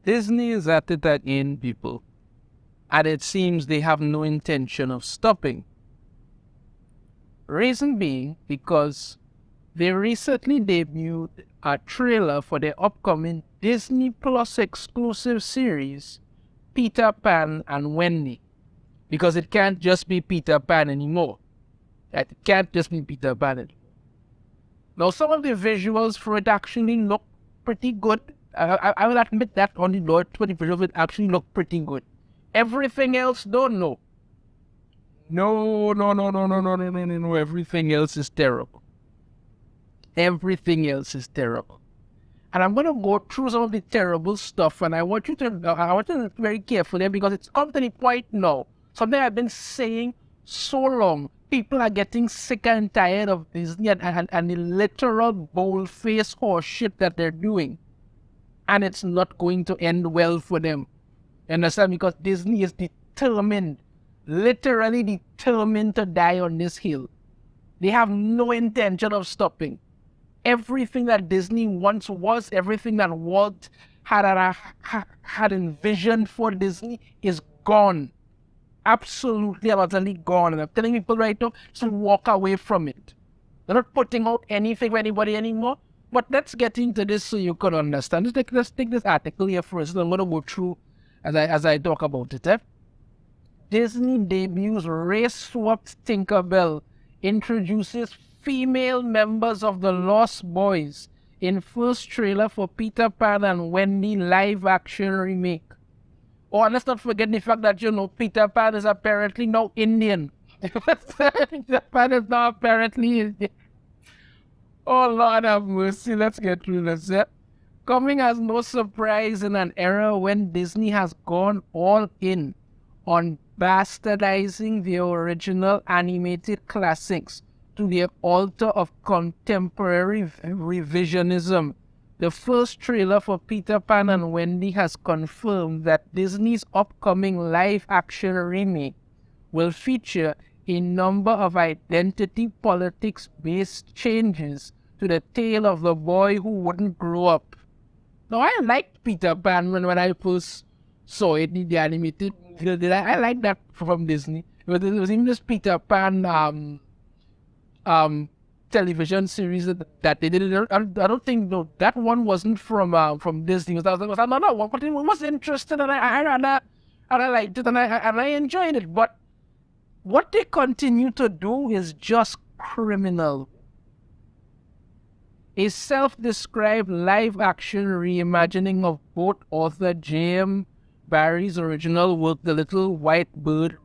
Disney is at it again, people. And it seems they have no intention of stopping. Reason being because they recently debuted a trailer for their upcoming Disney Plus exclusive series, Peter Pan and Wendy. Because it can't just be Peter Pan anymore. It can't just be Peter Pan anymore. Now, some of the visuals for it actually look pretty good. I will admit that on the Lord, but the visuals actually look pretty good. Everything else, don't know. No. Everything else is terrible. Everything else is terrible. And I'm going to go through some of the terrible stuff, and I want you to look very carefully because it's come to the point now. Something I've been saying so long. People are getting sick and tired of Disney and the literal bold-faced horse shit that they're doing. And it's not going to end well for them. You understand? Because Disney is determined, literally determined to die on this hill. They have no intention of stopping. Everything that Disney once was, everything that Walt had envisioned for Disney is gone. Absolutely and utterly gone. And I'm telling people right now to walk away from it. They're not putting out anything for anybody anymore. But let's get into this so you can understand. Let's take this article here first. I'm going to go through as I talk about it. Disney debuts race-swapped Tinkerbell, introduces female members of the Lost Boys in first trailer for Peter Pan and Wendy live-action remake. Oh, and let's not forget the fact that, Peter Pan is apparently now Indian. Peter Pan is now apparently Indian. Oh, Lord have mercy. Let's get through this. Coming as no surprise in an era when Disney has gone all in on bastardizing the original animated classics to the altar of contemporary revisionism. The first trailer for Peter Pan and Wendy has confirmed that Disney's upcoming live-action remake will feature a number of identity politics-based changes to the tale of the boy who wouldn't grow up. Now, I liked Peter Pan when I first saw it in the animated. I liked that from Disney. It was even this Peter Pan television series that they did. I don't think that one wasn't from Disney. It was another one, but it was interesting, and I liked it, and I enjoyed it. But what they continue to do is just criminal. A self-described live-action reimagining of both author J.M. Barrie's original work, The Little White Bird,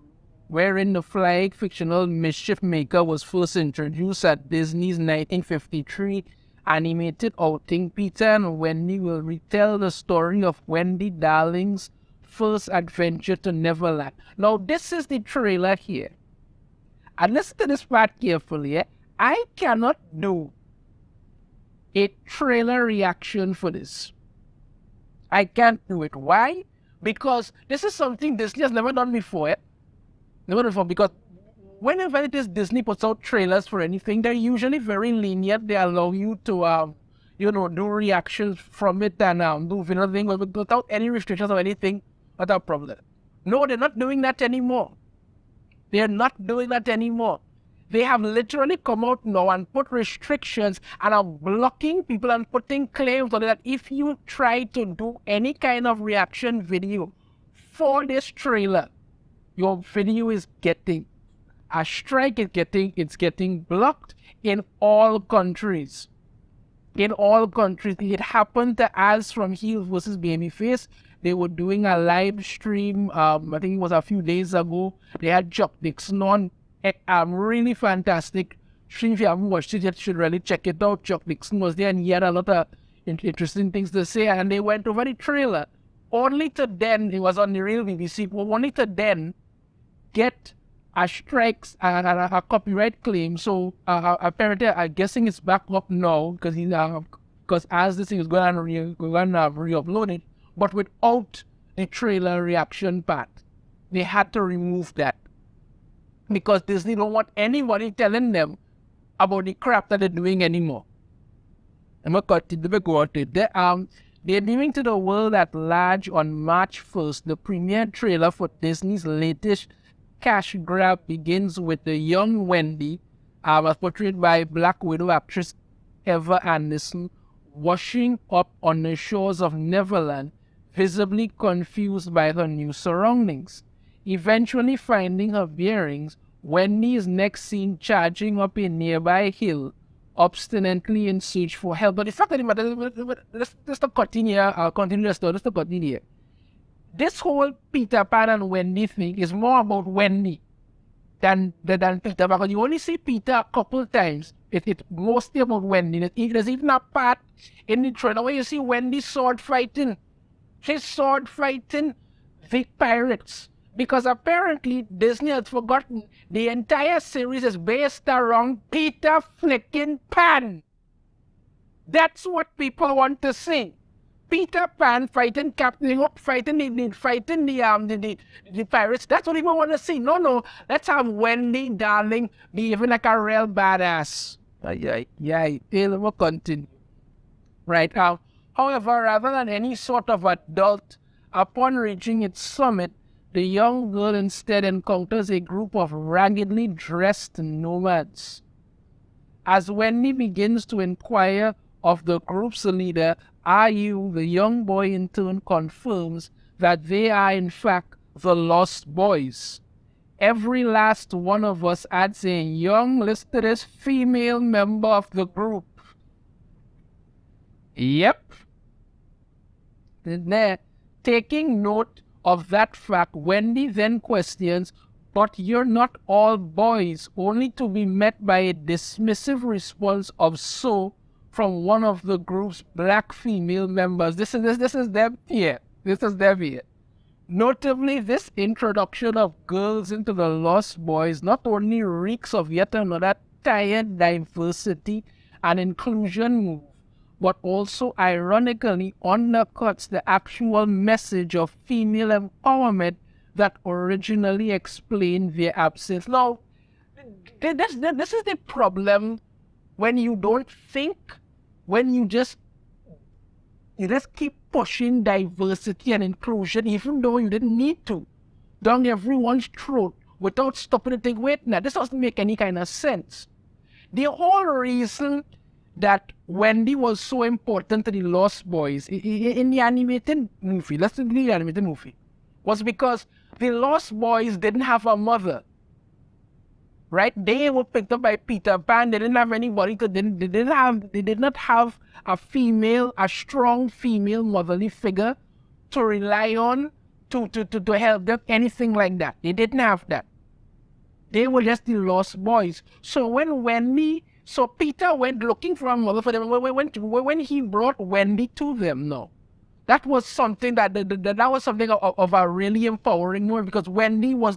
wherein the flying fictional mischief maker was first introduced at Disney's 1953 animated outing. Peter and Wendy will retell the story of Wendy Darling's first adventure to Neverland. Now, this is the trailer here. And listen to this part carefully. I cannot do a trailer reaction for this. I can't do it. Why? Because this is something Disney has never done before. Never done before, because whenever it is Disney puts out trailers for anything, they're usually very lenient. They allow you to, do reactions from it and do things without any restrictions or anything without problem. No, they're not doing that anymore. They're not doing that anymore. They have literally come out now and put restrictions and are blocking people and putting claims on it that if you try to do any kind of reaction video for this trailer, your video is getting a strike. It's getting blocked in all countries. In all countries. It happened to As from Heel versus Babyface. They were doing a live stream, I think it was a few days ago. They had Chuck Dixon on. Really fantastic stream. If you haven't watched it yet, you should really check it out. Chuck Dixon was there and he had a lot of interesting things to say. And they went over the trailer. Only to then, it was on the real BBC, but only to then get a strikes and a copyright claim. So apparently, I'm guessing it's back up now because as this thing is going to re-upload it, but without the trailer reaction part. They had to remove that. Because Disney don't want anybody telling them about the crap that they're doing anymore. I'm going to continue to go out there. The Debuting to the world at large on March 1st, the premiere trailer for Disney's latest cash grab begins with the young Wendy, as portrayed by Black Widow actress Eva Anderson, washing up on the shores of Neverland, visibly confused by her new surroundings. Eventually finding her bearings, Wendy is next seen charging up a nearby hill, obstinately in search for help. But the fact that the matter, let's not continue, I'll continue the story, let's not continue. This whole Peter Pan and Wendy thing is more about Wendy than Peter Pan. Because you only see Peter a couple times. It's mostly about Wendy. There's even a part in the trailer where you see Wendy sword fighting. She's sword fighting the pirates. Because apparently Disney has forgotten the entire series is based around Peter flicking Pan. That's what people want to see. Peter Pan fighting Captain Hook, fighting the pirates. That's what people want to see. No. Let's have Wendy, darling, behaving like a real badass. We'll continue. Right now. However, rather than any sort of adult, upon reaching its summit, the young girl instead encounters a group of raggedly dressed nomads. As Wendy begins to inquire of the group's leader, Ayu, the young boy in turn confirms that they are in fact the Lost Boys. Every last one of us adds a young listed as female member of the group. Yep. There, taking note of that fact, Wendy then questions, but you're not all boys, only to be met by a dismissive response of so from one of the group's black female members. This is them here. This is them here. Notably, this introduction of girls into the Lost Boys not only reeks of yet another tired diversity and inclusion move, but also ironically undercuts the actual message of female empowerment that originally explained their absence. Now, this is the problem when you don't think, when you just keep pushing diversity and inclusion even though you didn't need to, down everyone's throat without stopping to think, wait, now this doesn't make any kind of sense. The whole reason that Wendy was so important to the Lost Boys in the animated movie, let's look at the animated movie, was because the Lost Boys didn't have a mother. Right? They were picked up by Peter Pan. They didn't have anybody. They did not have a strong female motherly figure to rely on to help them, anything like that. They didn't have that. They were just the Lost Boys. So Peter went looking for a mother for them. When he brought Wendy to them, no. That was something that was something of a really empowering moment, because Wendy was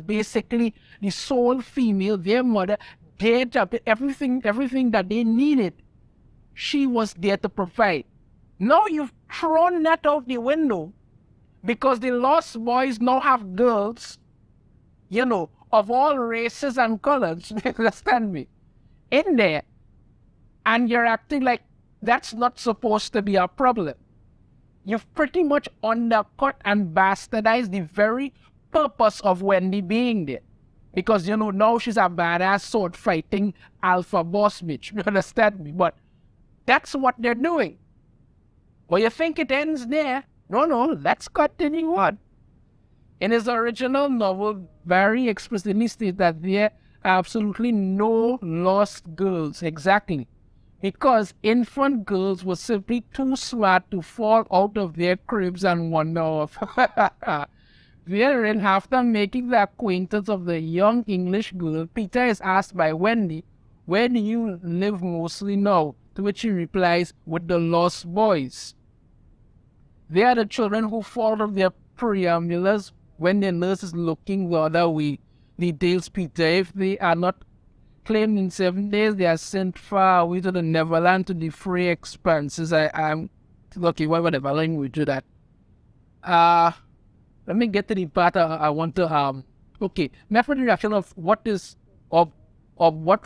basically the sole female, their mother, everything that they needed. She was there to provide. Now you've thrown that out the window because the Lost Boys now have girls, of all races and colors, understand me, in there, and you're acting like that's not supposed to be a problem. You've pretty much undercut and bastardized the very purpose of Wendy being there. Because, now she's a badass sword-fighting alpha boss bitch. You understand me? But that's what they're doing. Well, you think it ends there? No, let's continue on. In his original novel, Barry explicitly states that there are absolutely no lost girls. Exactly. Because infant girls were simply too smart to fall out of their cribs and wander off. Therein, after making the acquaintance of the young English girl, Peter is asked by Wendy, "Where do you live mostly now?" To which he replies, "With the Lost Boys." They are the children who fall out of their preambulas when their nurse is looking the other way. Details Peter, if they are not claimed in 7 days, they are sent far away to the Neverland to defray expenses. I'm okay, whatever, let me do that. Let me get to the part I want to okay. My first reaction of what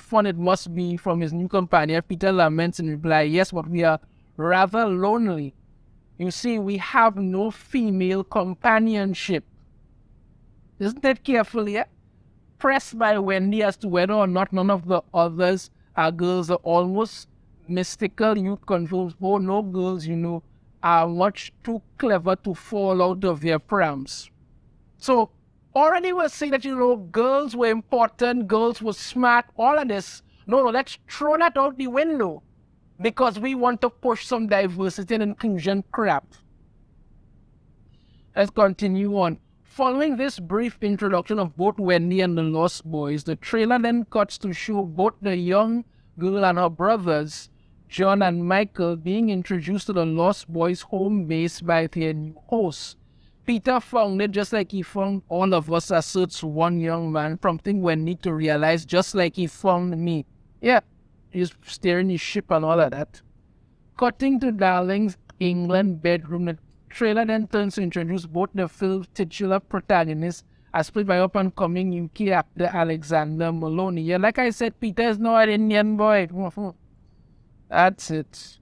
fun it must be from his new companion. Peter laments in reply, "Yes, but we are rather lonely. You see, we have no female companionship. Isn't that careful here? Pressed by Wendy as to whether or not none of the others are girls, are almost mystical. You confuse, oh, no girls, are much too clever to fall out of their prams. So, already we're saying that, girls were important, girls were smart, all of this. No, let's throw that out the window because we want to push some diversity and inclusion crap. Let's continue on. Following this brief introduction of both Wendy and the Lost Boys, the trailer then cuts to show both the young girl and her brothers, John and Michael, being introduced to the Lost Boys home base by their new host. Peter found it just like he found all of us, asserts one young man, prompting Wendy to realize just like he found me. Yeah, he's steering his ship and all of that. Cutting to Darling's England bedroom, the trailer then turns to introduce both the film's titular protagonists as played by up-and-coming UK actor Alexander Maloney. Yeah, like I said, Peter is now an Indian boy. That's it.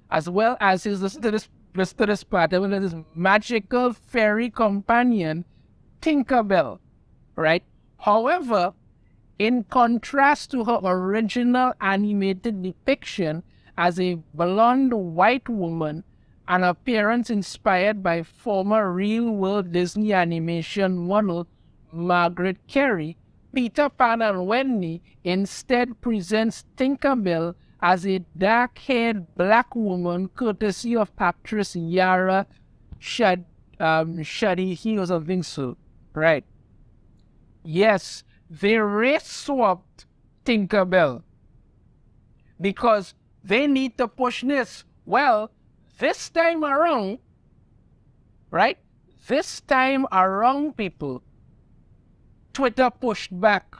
As well as his, listen to this part, his magical fairy companion, Tinkerbell, right? However, in contrast to her original animated depiction as a blonde white woman, an appearance inspired by former real-world Disney animation model Margaret Carey, Peter Pan and Wendy instead presents Tinkerbell as a dark-haired black woman courtesy of actress Yara Shadihi or something so, right? Yes, they race-swapped Tinkerbell because they need to push this. Well, this time around, right? This time around, people, Twitter pushed back.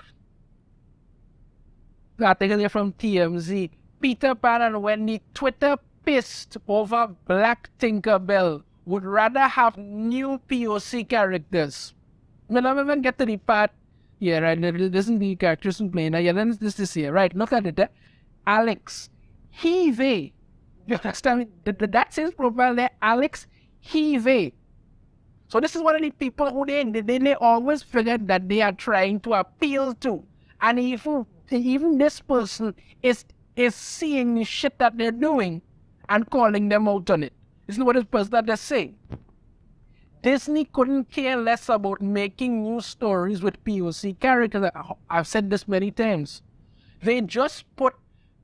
Article from TMZ. Peter Pan and Wendy, Twitter pissed over Black Tinkerbell, would rather have new POC characters. We'll not even get to the part. Yeah, right. This is the characters who play now. Yeah, then this is here. Right. Look at it. Alex. He, they. You understand? That's his profile there. Alex. He, they. So this is one of the people who they always forget that they are trying to appeal to. And even this person is seeing the shit that they're doing and calling them out on it. This is what this person that they're saying. Disney couldn't care less about making new stories with POC characters. I've said this many times. They just put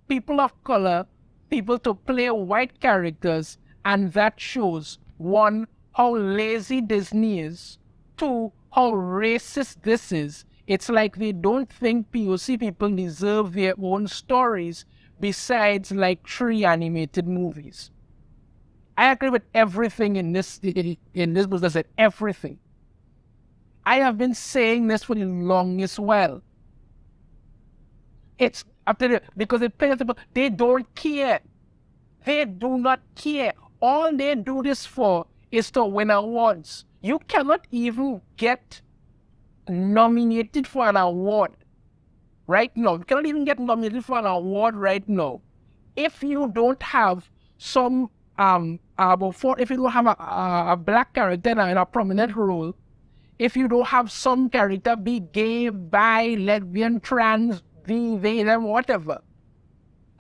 people of color, people to play white characters, and that shows, one, how lazy Disney is, two, how racist this is. It's like they don't think POC people deserve their own stories besides like 3 animated movies. I agree with everything in this business, everything. I have been saying this for the longest while. It's up to them because they don't care. They do not care. All they do this for is to win awards. You cannot even get nominated for an award right now. You cannot even get nominated for an award right now if you don't have some if you don't have a black character in a prominent role, if you don't have some character be gay, bi, lesbian, trans, they, them, whatever.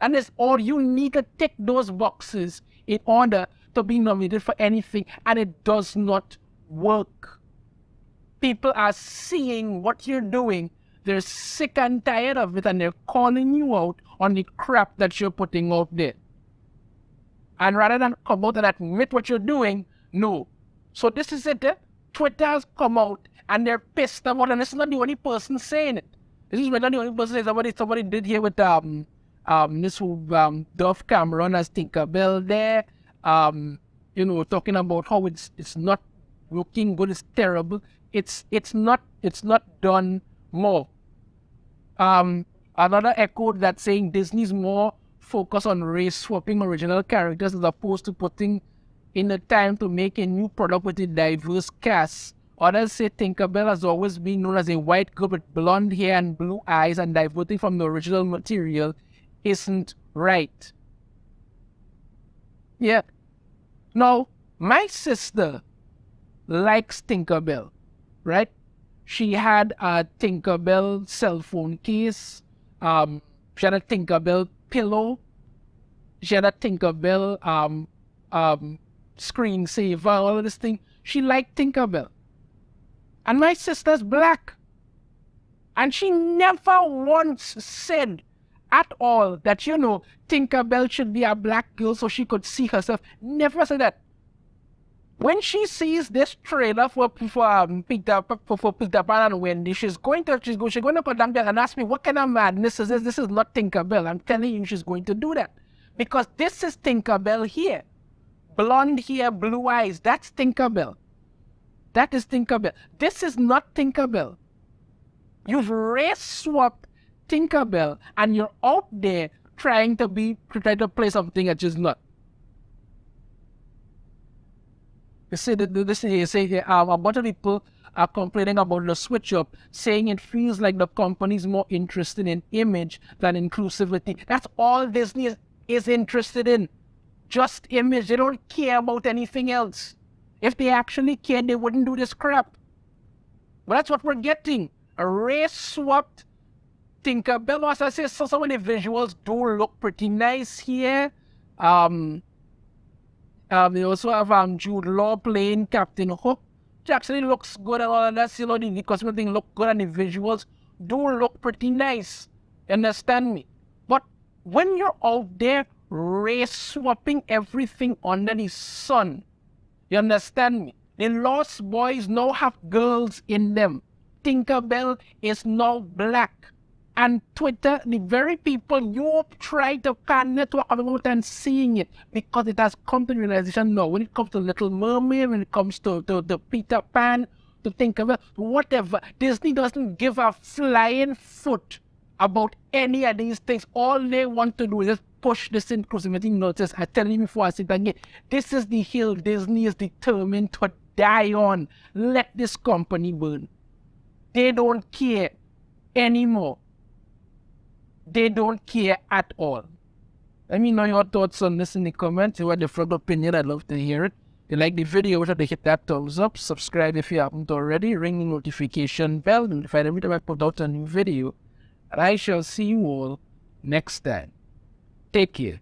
And it's all you need to tick those boxes in order to be nominated for anything, and it does not work. People are seeing what you're doing, they're sick and tired of it, and they're calling you out on the crap that you're putting out there. And rather than come out and admit what you're doing, no. So this is it. Twitter has come out and they're pissed about it. And this is not the only person saying it. This is not the only person saying somebody did here with this Dove Cameron as Tinkerbell there. Talking about how it's not looking good, it's terrible. It's not done more. Another echoed that saying Disney's more focus on race-swapping original characters as opposed to putting in the time to make a new product with a diverse cast. Others say Tinkerbell has always been known as a white girl with blonde hair and blue eyes, and diverting from the original material isn't right. Yeah. Now, my sister likes Tinkerbell, right? She had a Tinkerbell cell phone case. She had a Tinkerbell pillow. She had a Tinkerbell screensaver, all of this thing. She liked Tinkerbell. And my sister's black. And she never once said at all that, Tinkerbell should be a black girl so she could see herself. Never said that. When she sees this trailer for Peter Pan and Wendy, she's going to put down there and ask me, what kind of madness is this? This is not Tinkerbell. I'm telling you, she's going to do that. Because this is Tinkerbell here. Blonde hair, blue eyes. That's Tinkerbell. That is Tinkerbell. This is not Tinkerbell. You've race swapped Tinkerbell and you're out there trying to play something that is not. You see, a bunch of people are complaining about the switch up, saying it feels like the company is more interested in image than inclusivity. That's all Disney is interested in. Just image. They don't care about anything else. If they actually cared, they wouldn't do this crap. But that's what we're getting. A race swapped Tinkerbell. As I say, so some of the visuals do look pretty nice here. They also have Jude Law playing Captain Hook, which actually looks good and all of that. The costume thing look good and the visuals do look pretty nice. You understand me? But when you're out there race swapping everything under the sun, you understand me? The Lost Boys now have girls in them. Tinkerbell is now black. And Twitter, the very people you try to pander to about and seeing it, because it has come to realization now, when it comes to Little Mermaid, when it comes to Peter Pan, to Tinkerbell, whatever, Disney doesn't give a flying foot about any of these things. All they want to do is just push this inclusivity notice. I tell you before I sit again, this is the hill Disney is determined to die on. Let this company burn. They don't care anymore. They don't care at all. Let me know your thoughts on this in the comments. If you have a different opinion, I'd love to hear it. If you like the video, make sure to hit that thumbs up. Subscribe if you haven't already. Ring the notification bell and notify every time I put out a new video. And I shall see you all next time. Take care.